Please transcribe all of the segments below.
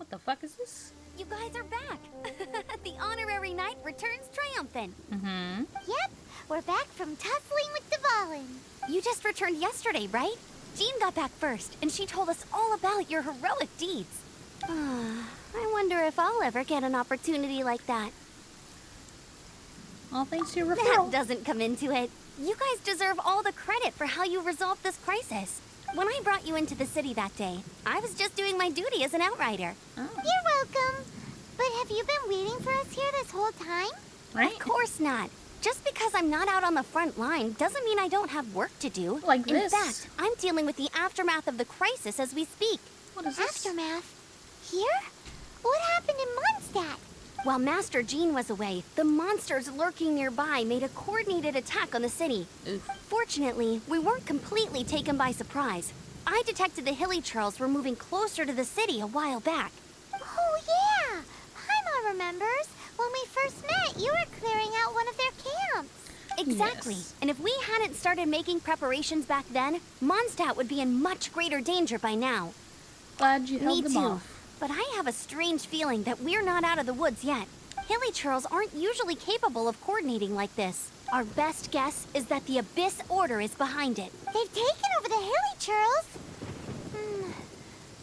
What the fuck is this? You guys are back! The honorary knight returns triumphant. Mm-hmm. Yep, we're back from tussling with Dvalin. You just returned yesterday, right? Jean got back first, and she told us all about your heroic deeds. I wonder if I'll ever get an opportunity like that. All thanks to your That referral. doesn't come into it. You guys deserve all the credit for how you resolved this crisis. When I brought you into the city that day, I was just doing my duty as an outrider. Oh. You're welcome. But have you been waiting for us here this whole time? Right? Of course not. Just because I'm not out on the front line doesn't mean I don't have work to do. Like this. In fact, I'm dealing with the aftermath of the crisis as we speak. What is this? Aftermath? Here? What happened in Mondstadt? While Master Jean was away, the monsters lurking nearby made a coordinated attack on the city. Oof. Fortunately, we weren't completely taken by surprise. I detected the Hilly Churls were moving closer to the city a while back. Oh, yeah! Paimon remembers. When we first met, you were clearing out one of their camps. Exactly. Yes. And if we hadn't started making preparations back then, Mondstadt would be in much greater danger by now. Glad you held Me them too. off. But I have a strange feeling that we're not out of the woods yet. Hilly Churls aren't usually capable of coordinating like this. Our best guess is that the Abyss Order is behind it. They've taken over the Hilly Churls.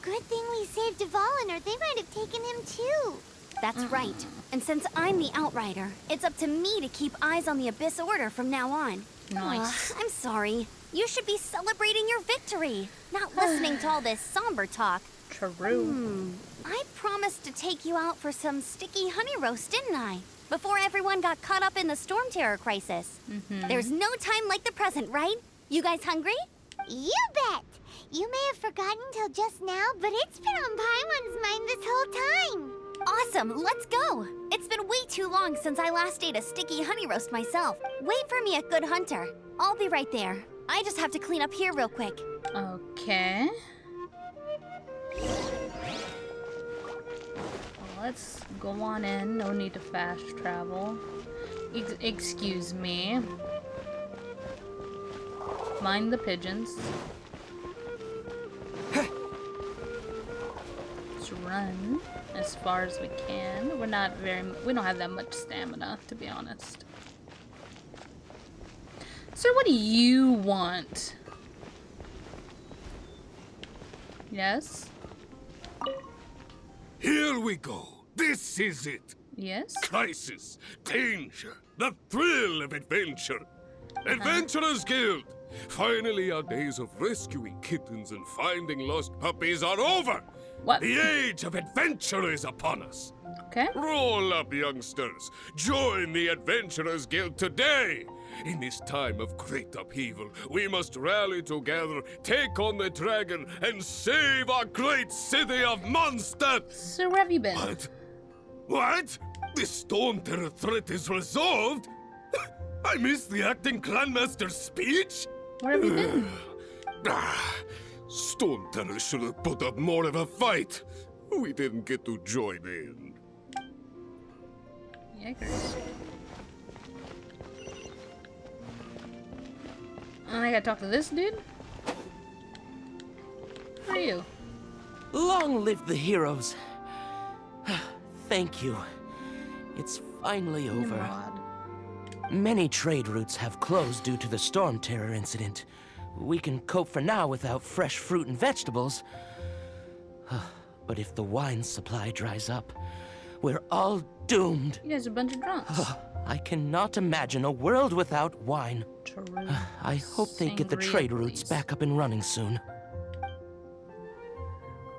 Good thing we saved Dvalin, or they might have taken him too. That's right. And since I'm the Outrider, it's up to me to keep eyes on the Abyss Order from now on. Nice. I'm sorry. You should be celebrating your victory, not listening to all this somber talk. True. I promised to take you out for some sticky honey roast, didn't I? Before everyone got caught up in the storm terror crisis. There's no time like the present, right? You guys hungry? You bet! You may have forgotten till just now, but it's been on Paimon's mind this whole time. Awesome, let's go! It's been way too long since I last ate a sticky honey roast myself. Wait for me at Good Hunter. I'll be right there. I just have to clean up here real quick. Okay. Let's go on in. No need to fast travel. Excuse me. Mind the pigeons. Let's run as far as we can. We don't have that much stamina, to be honest. Sir, what do you want? Yes? Here we go. This is it. Yes? Crisis, danger, the thrill of adventure. Adventurers Guild. Finally, our days of rescuing kittens and finding lost puppies are over. What? The age of adventure is upon us. Okay. Roll up, youngsters. Join the Adventurers Guild today. In this time of great upheaval, we must rally together, take on the dragon, and save our great city of Mondstadt. Sir, where have you been? What? What? The storm terror threat is resolved? I missed the acting clanmaster's speech? Where have you been? Storm terror should have put up more of a fight. We didn't get to join in. Yikers. I gotta talk to this dude? Who are you? Long live the heroes. Thank you. It's finally over. Nimrod. Many trade routes have closed due to the storm terror incident. We can cope for now without fresh fruit and vegetables. But if the wine supply dries up, we're all doomed. You guys are a bunch of drunks. I cannot imagine a world without wine. True. I hope they get the Sangria, trade routes please. back up and running soon.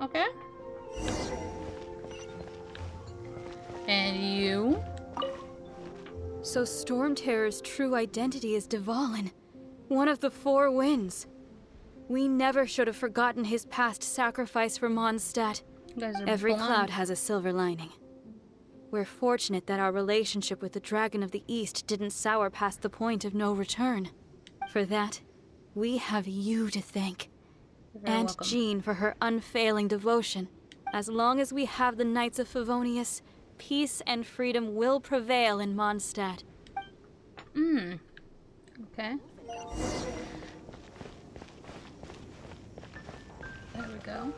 Okay. And you? So Storm Terror's true identity is Dvalin, one of the Four Winds. We never should have forgotten his past sacrifice for Mondstadt. You guys are Every blonde. cloud has a silver lining. We're fortunate that our relationship with the Dragon of the East didn't sour past the point of no return. For that, we have you to thank. You're very And welcome. Jean for her unfailing devotion. As long as we have the Knights of Favonius, peace and freedom will prevail in Mondstadt. Okay. There we go.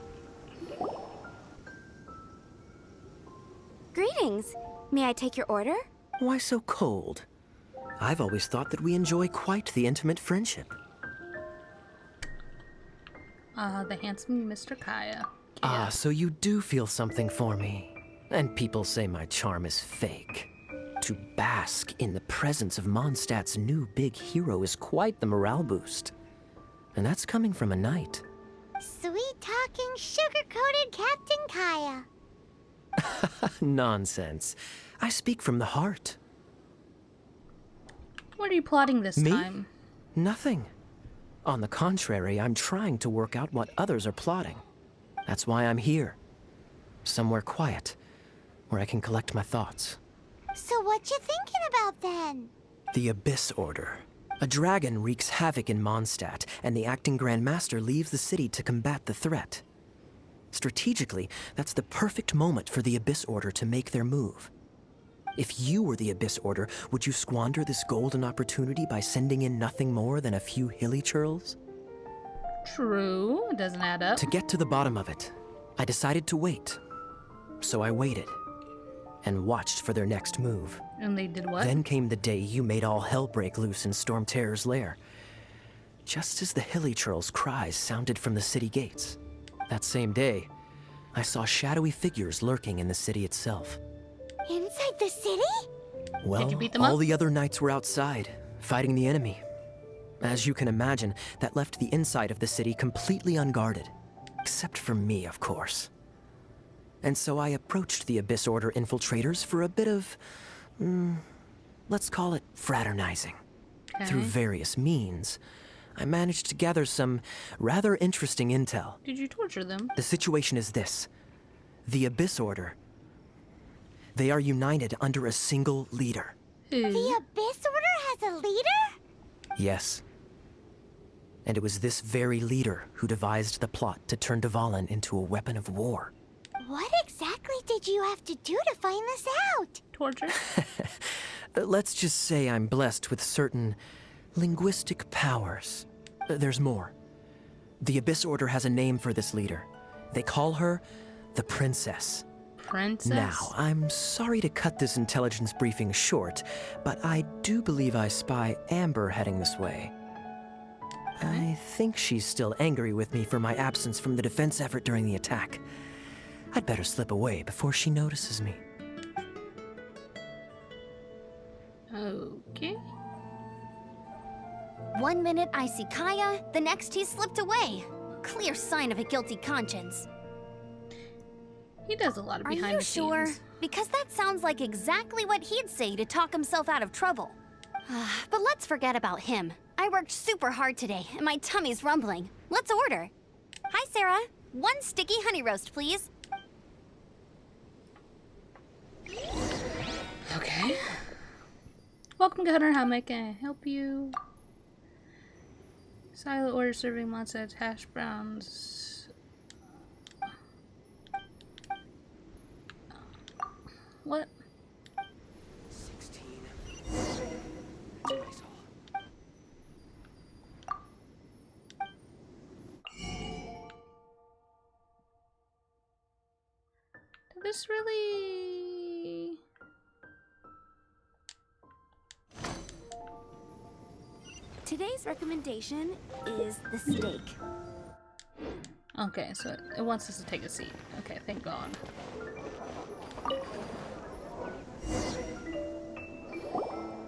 Greetings. May I take your order? Why so cold? I've always thought that we enjoy quite the intimate friendship. The handsome Mr. Kaya. Ah, so you do feel something for me. And people say my charm is fake. To bask in the presence of Mondstadt's new big hero is quite the morale boost. And that's coming from a knight. Sweet-talking, sugar-coated Captain Kaya. Nonsense. I speak from the heart. What are you plotting this Me? time? Nothing. On the contrary, I'm trying to work out what others are plotting. That's why I'm here. Somewhere quiet, where I can collect my thoughts. So what you thinking about then? The Abyss Order. A dragon wreaks havoc in Mondstadt, and the acting Grand Master leaves the city to combat the threat. Strategically, that's the perfect moment for the Abyss Order to make their move. If you were the Abyss Order, would you squander this golden opportunity by sending in nothing more than a few hilly churls? True. It doesn't add up. To get to the bottom of it, I decided to wait. So I waited, and watched for their next move. And they did what? Then came the day you made all hell break loose in Storm Terror's lair. Just as the hilly churls' cries sounded from the city gates. That same day, I saw shadowy figures lurking in the city itself. Inside the city? Well, you beat them all up? the other knights were outside, fighting the enemy. As you can imagine, that left the inside of the city completely unguarded. Except for me, of course. And so I approached the Abyss Order infiltrators for a bit of, let's call it fraternizing. Through various means, I managed to gather some rather interesting intel. Did you torture them? The situation is this. The Abyss Order. They are united under a single leader. The Abyss Order has a leader? Yes. And it was this very leader who devised the plot to turn Dvalin into a weapon of war. What exactly did you have to do to find this out? Torture? Let's just say I'm blessed with certain linguistic powers. There's more. The Abyss Order has a name for this leader. They call her the Princess. Princess? Now, I'm sorry to cut this intelligence briefing short, but I do believe I spy Amber heading this way. I think she's still angry with me for my absence from the defense effort during the attack. I'd better slip away before she notices me. Okay. 1 minute I see Kaya, the next he's slipped away. Clear sign of a guilty conscience. He does a lot of Are behind you the sure? scenes. Because that sounds like exactly what he'd say to talk himself out of trouble. But let's forget about him. I worked super hard today, and my tummy's rumbling. Let's order. Hi, Sarah. 1 sticky honey roast, please. Okay. Welcome to Hunter. How may I help you? Silo order serving Mondstadt's hash browns. What? 16. Did this really... Today's recommendation is the steak. Okay, so it wants us to take a seat. Okay, thank God.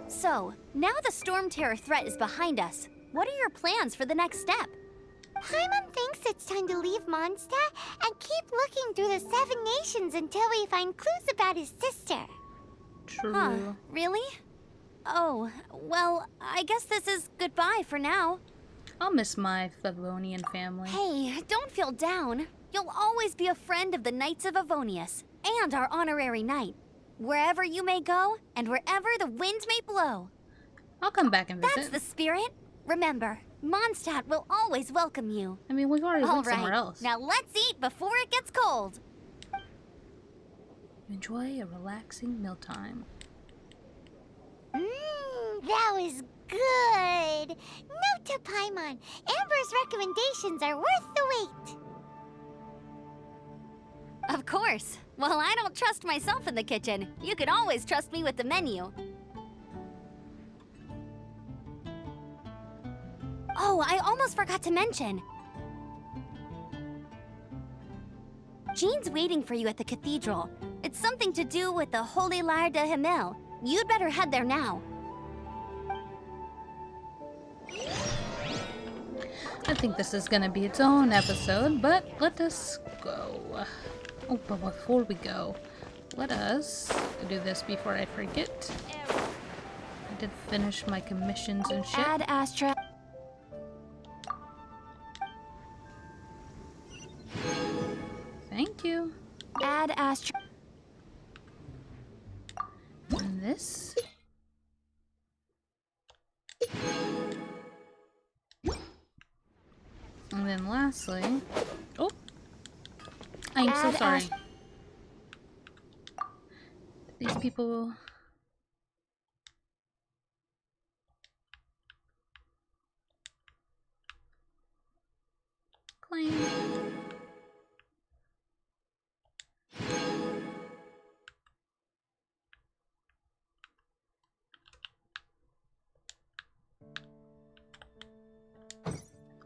So, now the Storm Terror threat is behind us. What are your plans for the next step? Paimon thinks it's time to leave Mondstadt and keep looking through the 7 nations until we find clues about his sister. True. Huh, really? Oh, well, I guess this is goodbye for now. I'll miss my Favonian family. Hey, don't feel down. You'll always be a friend of the Knights of Avonius, and our honorary knight. Wherever you may go, and wherever the wind may blow. I'll come back and visit. That's the spirit. Remember, Mondstadt will always welcome you. I mean, we've already All went somewhere right, else. now let's eat before it gets cold. Enjoy a relaxing mealtime. That was good. Note to Paimon, Amber's recommendations are worth the wait. Of course. Well, I don't trust myself in the kitchen. You can always trust me with the menu. Oh, I almost forgot to mention. Jean's waiting for you at the cathedral. It's something to do with the Holy Lyre de Himmel. You'd better head there now. I think this is gonna be its own episode, but let us go. Oh, but before we go, let us do this before I forget. I did finish my commissions and shit. Ad Astra. Thank you. Ad Astra. And this. And then lastly, oh, I'm so sorry. These people. Claim.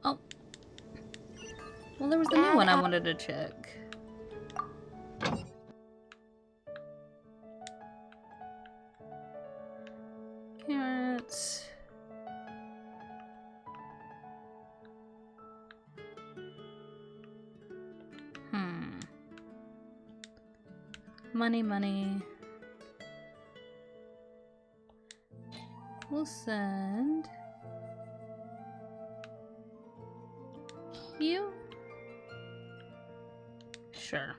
Oh. Well, there was the new one I wanted to check. Carrots. Money. We'll send you. Sure.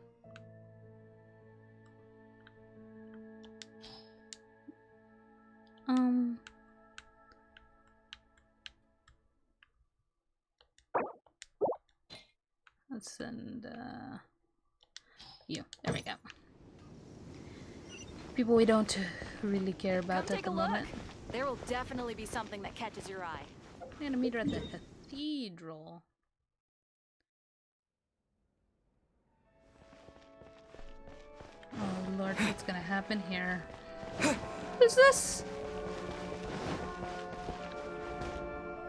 Let's send you. There we go. People we don't really care about at the moment. There will definitely be something that catches your eye. I'm gonna meet her at the cathedral. Oh Lord, what's gonna happen here? Who's this?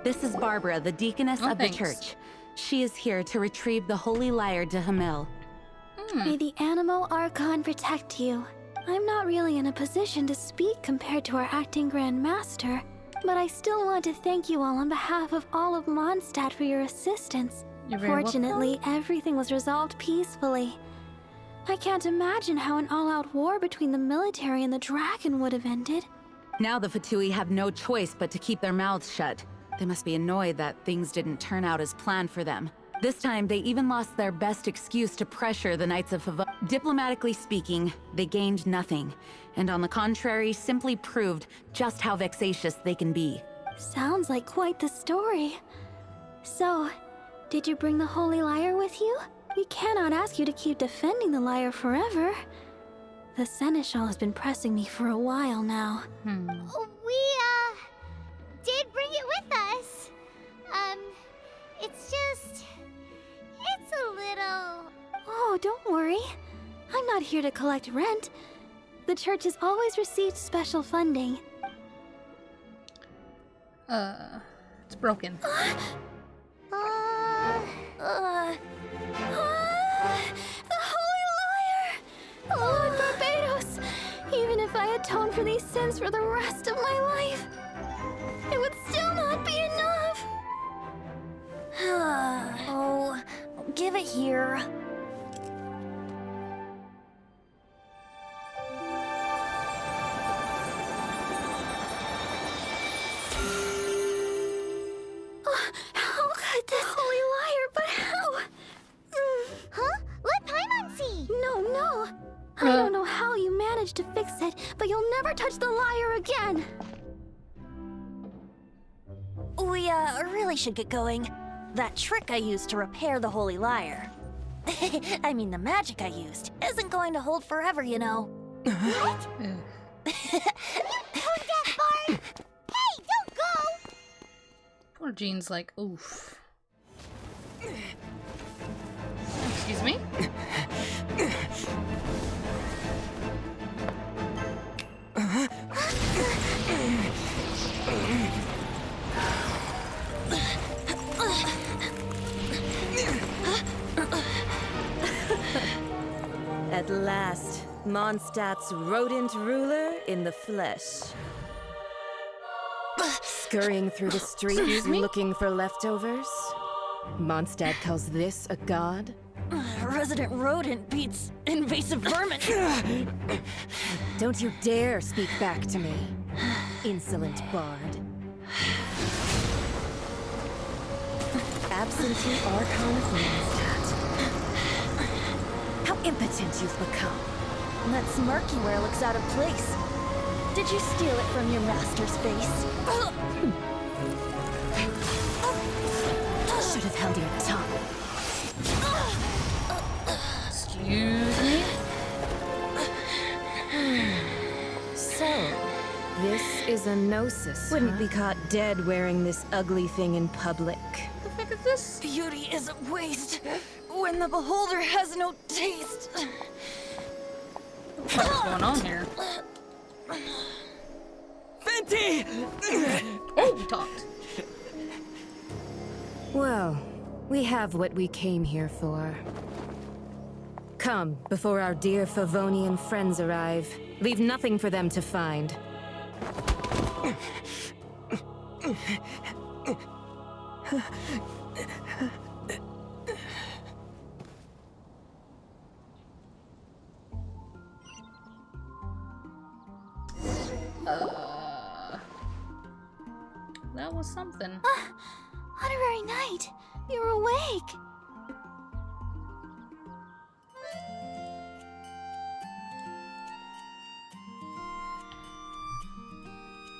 This is Barbara, the deaconess of thanks. the church. She is here to retrieve the Holy Lyre de Himmel. May the Animal Archon protect you. I'm not really in a position to speak compared to our acting Grand Master, but I still want to thank you all on behalf of all of Mondstadt for your assistance. You're very Fortunately, everything was resolved peacefully. I can't imagine how an all-out war between the military and the dragon would have ended. Now the Fatui have no choice but to keep their mouths shut. They must be annoyed that things didn't turn out as planned for them. This time, they even lost their best excuse to pressure the Knights of Favor. Diplomatically speaking, they gained nothing, and on the contrary, simply proved just how vexatious they can be. Sounds like quite the story. So, did you bring the Holy Lyre with you? We cannot ask you to keep defending the lyre forever. The Seneschal has been pressing me for a while now. We, did bring it with us. It's a little... Oh, don't worry. I'm not here to collect rent. The church has always received special funding. It's broken. The Holy Lyre! Lord Barbados! Even if I atone for these sins for the rest of my life, it would still not be enough! Oh, give it here. How could this Holy Lyre, but how? Huh? Let Paimon see! No. I don't know how you managed to fix it, but you'll never touch the lyre again! We, really should get going. That trick I used to repair the Holy Lyre. I mean, the magic I used isn't going to hold forever, you know. What? You tone deaf, Barb! Hey, don't go! Poor Jean's like, oof. Excuse me? At last, Mondstadt's rodent ruler in the flesh. Scurrying through the streets looking for leftovers? Mondstadt calls this a god? Resident rodent beats invasive vermin. Don't you dare speak back to me, insolent bard. Absentee Archon of Mondstadt. How impotent you've become. That smirk you wear looks out of place. Did you steal it from your master's face? Should have held your tongue. Excuse me? So, this is a gnosis. Wouldn't be caught dead wearing this ugly thing in public. What the fuck is this? Beauty is a waste when the beholder has no taste. What's going on here? Venti! Oh, we talked. Well, we have what we came here for. Come, before our dear Favonian friends arrive. Leave nothing for them to find. That was something. Honorary Knight, you're awake.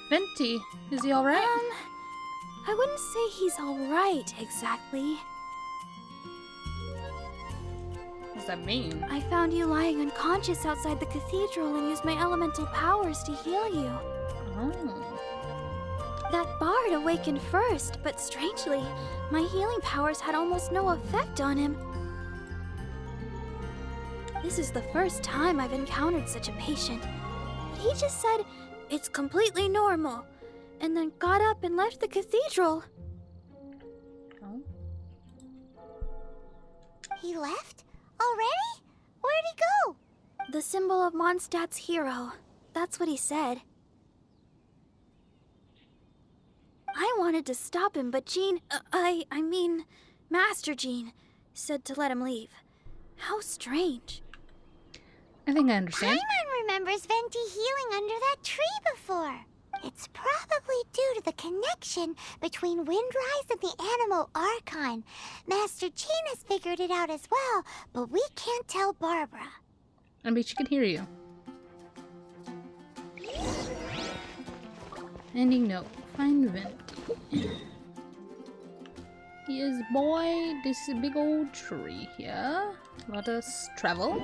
Venti, is he alright? I wouldn't say he's alright exactly. What does that mean? I found you lying unconscious outside the cathedral and used my elemental powers to heal you. Oh. That bard awakened first, but strangely, my healing powers had almost no effect on him. This is the first time I've encountered such a patient. But he just said, it's completely normal, and then got up and left the cathedral. Oh. He left? Already? Where'd he go? The symbol of Mondstadt's hero. That's what he said. I wanted to stop him, but Jean, I mean, Master Jean, said to let him leave. How strange. I think I understand. Paimon remembers Venti healing under that tree before. It's probably due to the connection between Windrise and the Animal Archon. Master Jean has figured it out as well, but we can't tell Barbara. I bet she can hear you. Ending note. Find Venti. Yes, boy, this is a big old tree here. Let us travel.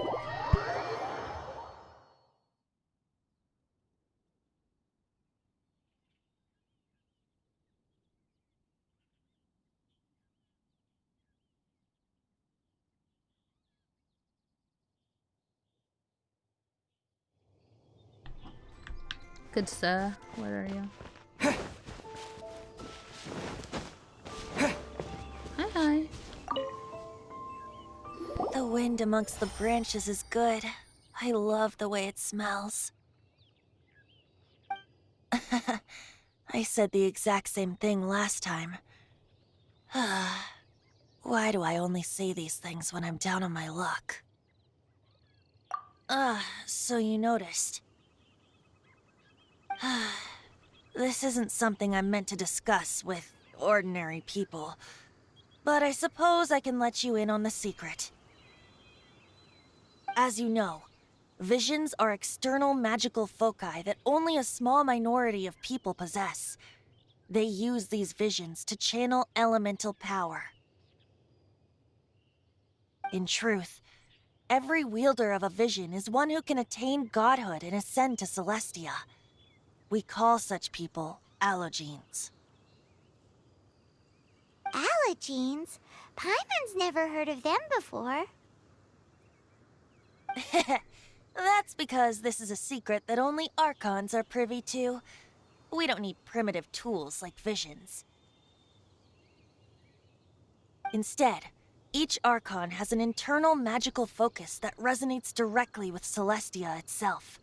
Good sir, where are you? Hi. The wind amongst the branches is good. I love the way it smells. I said the exact same thing last time. Why do I only say these things when I'm down on my luck? So you noticed. This isn't something I'm meant to discuss with ordinary people, but I suppose I can let you in on the secret. As you know, visions are external magical foci that only a small minority of people possess. They use these visions to channel elemental power. In truth, every wielder of a vision is one who can attain godhood and ascend to Celestia. We call such people allogenes. Allogenes? Paimon's never heard of them before. That's because this is a secret that only Archons are privy to. We don't need primitive tools like visions. Instead, Each Archon has an internal magical focus that resonates directly with Celestia itself,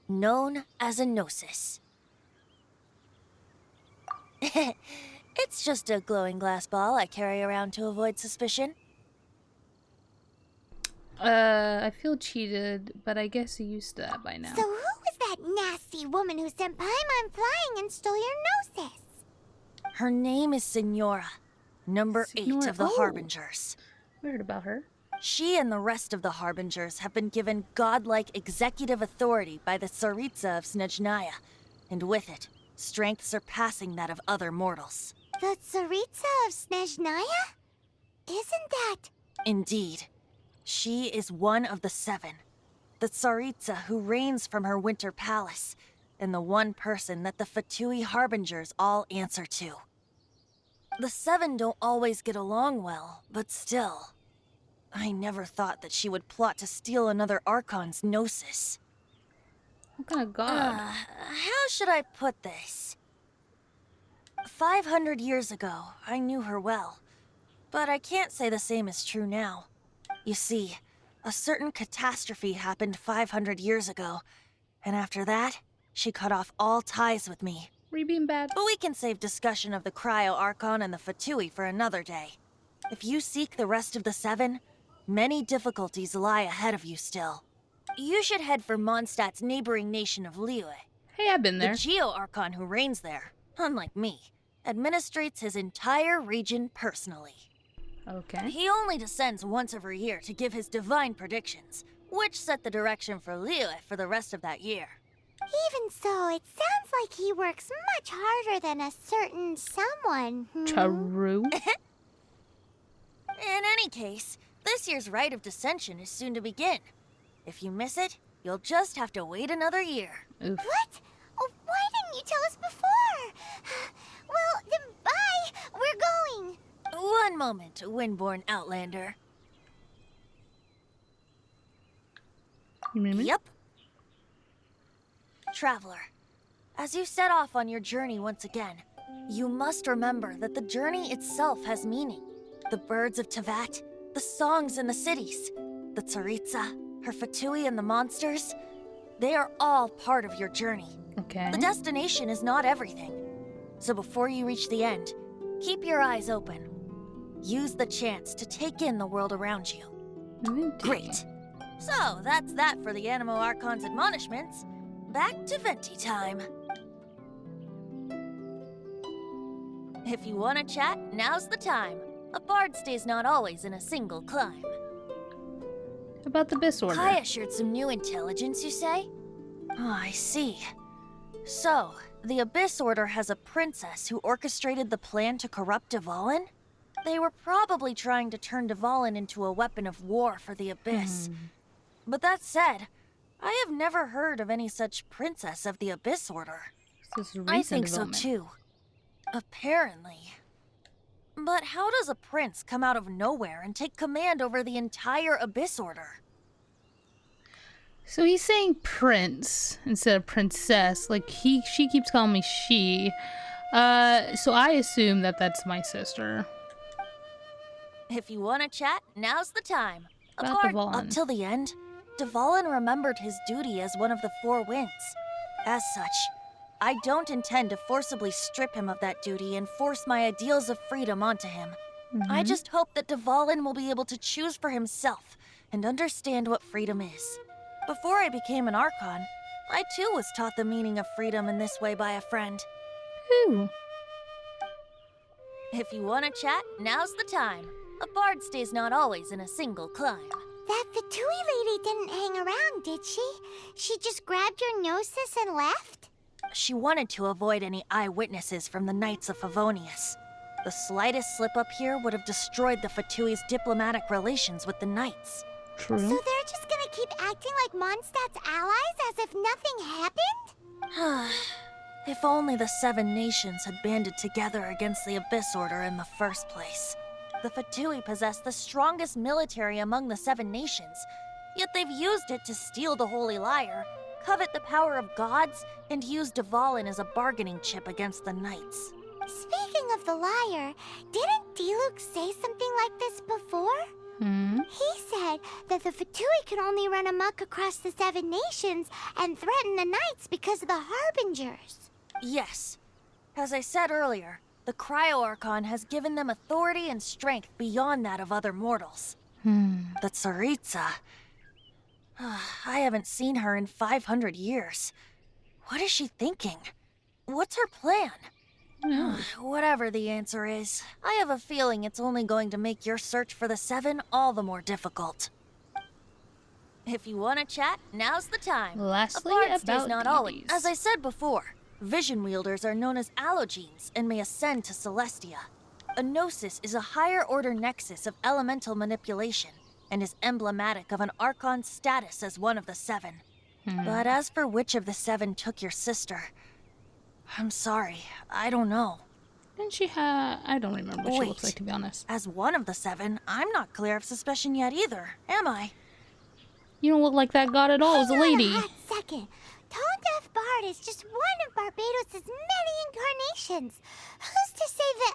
known as a Gnosis. It's just a glowing glass ball I carry around to avoid suspicion. I feel cheated, but I guess you used to that by now. So who was that nasty woman who sent Paimon flying and stole your Gnosis? Her name is Signora, number 8 Signora- of the oh. Harbingers. We heard about her. She and the rest of the Harbingers have been given godlike executive authority by the Tsaritsa of Snezhnaya, and with it, strength surpassing that of other mortals. The Tsaritsa of Snezhnaya? Isn't that... Indeed. She is one of the 7, the Tsaritsa who reigns from her winter palace, and the one person that the Fatui Harbingers all answer to. The 7 don't always get along well, but still. I never thought that she would plot to steal another Archon's Gnosis. What kind of god? How should I put this? 500 years ago, I knew her well, but I can't say the same is true now. You see, a certain catastrophe happened 500 years ago, and after that, she cut off all ties with me. Were you being bad? But we can save discussion of the Cryo Archon and the Fatui for another day. If you seek the rest of the 7, many difficulties lie ahead of you still. You should head for Mondstadt's neighboring nation of Liyue. Hey, I've been there. The Geo-Archon who reigns there, unlike me, administrates his entire region personally. Okay. He only descends once every year to give his divine predictions, which set the direction for Liyue for the rest of that year. Even so, it sounds like he works much harder than a certain someone. True. In any case, this year's Rite of Descension is soon to begin. If you miss it, you'll just have to wait another year. Oof. What? Oh, why didn't you tell us before? Well, then bye. We're going. One moment, Windborn Outlander. You mean me? Yep. Traveler, as you set off on your journey once again, you must remember that the journey itself has meaning. The birds of Teyvat, the songs in the cities, the Tsaritsa, her Fatui and the monsters, they are all part of your journey. Okay. The destination is not everything. So before you reach the end, keep your eyes open. Use the chance to take in the world around you. Great. So, that's that for the Animo Archon's admonishments. Back to Venti time. If you want to chat, now's the time. A bard stays not always in a single climb. About the Abyss Order. Kaya shared some new intelligence, you say? Oh, I see. So, the Abyss Order has a princess who orchestrated the plan to corrupt Dvalin? They were probably trying to turn Dvalin into a weapon of war for the Abyss. But that said, I have never heard of any such princess of the Abyss Order. This is a I recent think so development. too. Apparently. But how does a prince come out of nowhere and take command over the entire Abyss Order? So he's saying prince instead of princess. Like she keeps calling me she. So I assume that that's my sister. If you want to chat, now's the time. About Up Dvalin. till the end, Dvalin remembered his duty as one of the 4 winds. As such, I don't intend to forcibly strip him of that duty and force my ideals of freedom onto him. I just hope that Dvalin will be able to choose for himself and understand what freedom is. Before I became an Archon, I too was taught the meaning of freedom in this way by a friend. Ooh. If you want to chat, now's the time. A bard stays not always in a single climb. That Fatui lady didn't hang around, did she? She just grabbed your Gnosis and left? She wanted to avoid any eyewitnesses from the Knights of Favonius. The slightest slip-up here would have destroyed the Fatui's diplomatic relations with the Knights. True. So they're just gonna keep acting like Mondstadt's allies as if nothing happened? If only the 7 nations had banded together against the Abyss Order in the first place. The Fatui possess the strongest military among the 7 nations, yet they've used it to steal the Holy Lyre, covet the power of gods, and use Dvalin as a bargaining chip against the Knights. Speaking of the lyre, didn't Diluc say something like this before? He said that the Fatui could only run amok across the 7 nations and threaten the knights because of the Harbingers. Yes. As I said earlier, the Cryo-Archon has given them authority and strength beyond that of other mortals. The Tsaritsa... I haven't seen her in 500 years. What is she thinking? What's her plan? Whatever the answer is, I have a feeling it's only going to make your search for the 7 all the more difficult. If you want to chat, now's the time. Lastly, A bard's day's about not always. deities. As I said before, vision wielders are known as allogenes and may ascend to Celestia. A gnosis is a higher order nexus of elemental manipulation and is emblematic of an Archon's status as one of the 7. But as for which of the 7 took your sister, I'm sorry, I don't know. Didn't she have... I don't remember what she looks like, to be honest. As one of the 7, I'm not clear of suspicion yet either, am I? You don't look like that god at all. It was a lady. Hang on a hot second. Tone Deaf Bard is just one of Barbados' many incarnations. Who's to say that...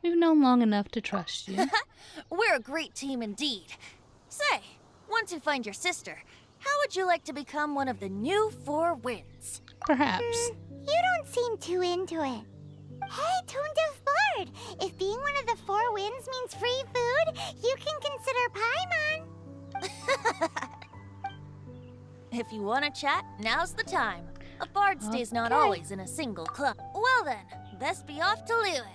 We've known long enough to trust you. We're a great team indeed. Say, once you find your sister, how would you like to become one of the new 4 winds? Perhaps. You don't seem too into it. Hey, Tone Deaf Bard! If being one of the 4 winds means free food, you can consider Paimon. If you want to chat, now's the time. A bard stays not Okay. always in a single club. Well then, best be off to Liyue.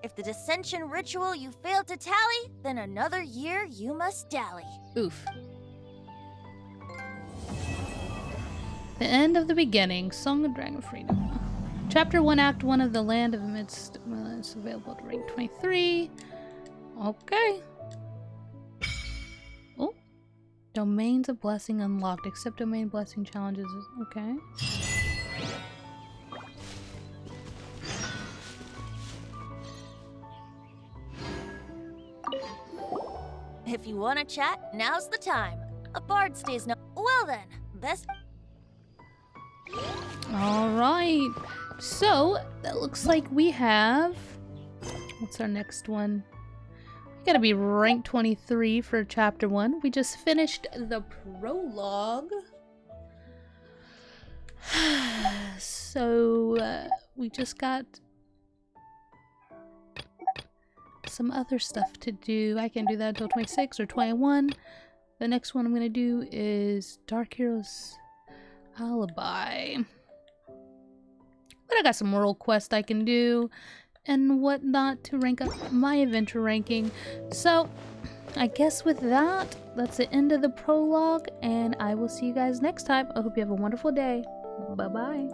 If the dissension ritual you failed to tally, then another year you must dally. Oof. The end of the beginning. Song of Dragon Freedom. Chapter 1, Act 1 of the Land of Amidst. Well, it's available to rank 23. Okay. Oh. Domains of Blessing unlocked. Accept domain blessing challenges. Okay. If you want to chat, now's the time. A bard stays no. Well then, best. Alright. So, that looks like we have... What's our next one? We gotta be rank 23 for chapter 1. We just finished the prologue. So, we just got some other stuff to do. I can do that until 26 or 21. The next one I'm gonna do is Dark Heroes Alibi. But I got some world quests I can do and whatnot to rank up my adventure ranking. So, I guess with that, that's the end of the prologue, and I will see you guys next time. I hope you have a wonderful day. Bye-bye.